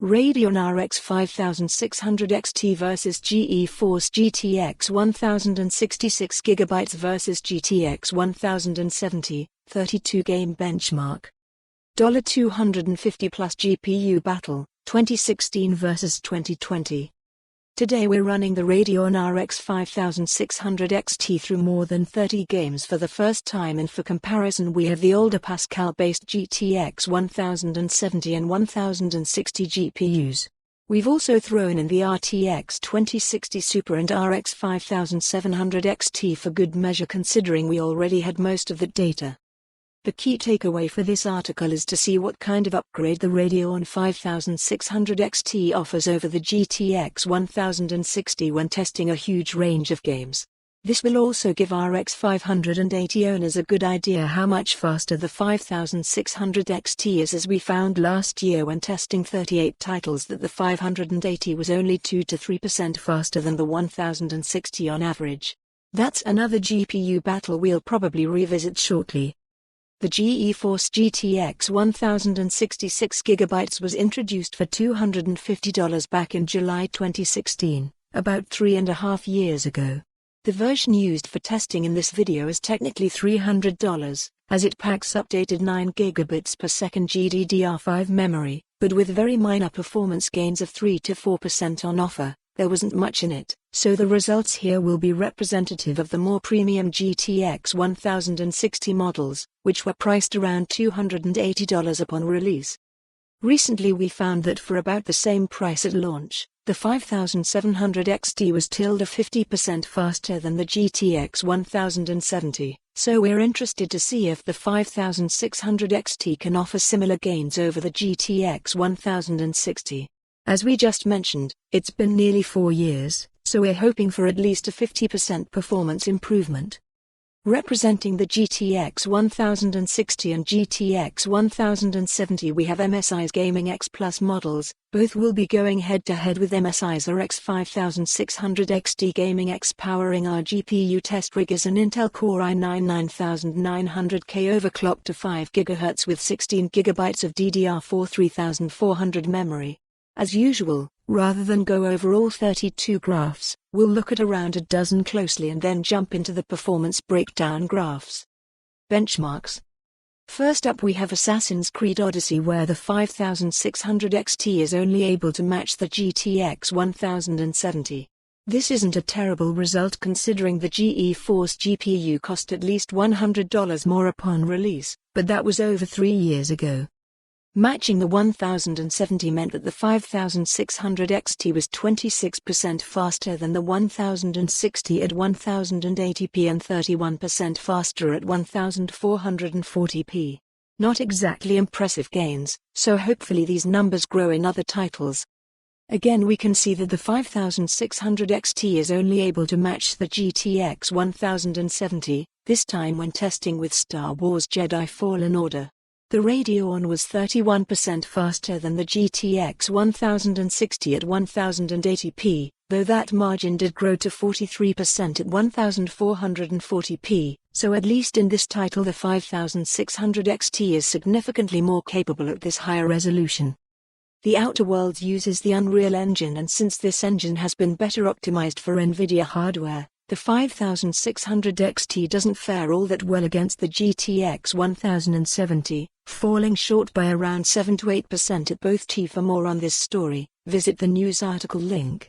Radeon RX 5600 XT vs GeForce GTX 1066GB vs GTX 1070, 32 game benchmark. $250 plus GPU battle, 2016 vs 2020. Today we're running the Radeon RX 5600 XT through more than 30 games for the first time, and for comparison we have the older Pascal-based GTX 1070 and 1060 GPUs. We've also thrown in the RTX 2060 Super and RX 5700 XT for good measure, considering we already had most of that data. The key takeaway for this article is to see what kind of upgrade the Radeon 5600 XT offers over the GTX 1060 when testing a huge range of games. This will also give RX 580 owners a good idea how much faster the 5600 XT is, as we found last year when testing 38 titles that the 580 was only 2 to 3% faster than the 1060 on average. That's another GPU battle we'll probably revisit shortly. The GeForce GTX 1066GB was introduced for $250 back in July 2016, about 3.5 years ago. The version used for testing in this video is technically $300, as it packs updated 9 Gbps GDDR5 memory, but with very minor performance gains of 3 to 4% on offer. There wasn't much in it, so the results here will be representative of the more premium GTX 1060 models, which were priced around $280 upon release. Recently we found that for about the same price at launch, the 5700 XT was 50% faster than the GTX 1070, so we're interested to see if the 5600 XT can offer similar gains over the GTX 1060. As we just mentioned, it's been nearly 4 years, so we're hoping for at least a 50% performance improvement. Representing the GTX 1060 and GTX 1070 we have MSI's Gaming X Plus models. Both will be going head-to-head with MSI's RX 5600 XT Gaming X, powering our GPU test rig is an Intel Core i9-9900K overclocked to 5 GHz with 16 GB of DDR4 3400 memory. As usual, rather than go over all 32 graphs, we'll look at around a dozen closely and then jump into the performance breakdown graphs. Benchmarks. First up we have Assassin's Creed Odyssey, where the 5600 XT is only able to match the GTX 1070. This isn't a terrible result considering the GeForce GPU cost at least $100 more upon release, but that was over 3 years ago. Matching the 1070 meant that the 5600 XT was 26% faster than the 1060 at 1080p and 31% faster at 1440p. Not exactly impressive gains, so hopefully these numbers grow in other titles. Again we can see that the 5600 XT is only able to match the GTX 1070, this time when testing with Star Wars Jedi Fallen Order. The Radeon was 31% faster than the GTX 1060 at 1080p, though that margin did grow to 43% at 1440p, so at least in this title the 5600 XT is significantly more capable at this higher resolution. The Outer Worlds uses the Unreal Engine, and since this engine has been better optimized for NVIDIA hardware, the 5600 XT doesn't fare all that well against the GTX 1070, falling short by around 7 to 8% at both T. For more on this story, visit the news article link.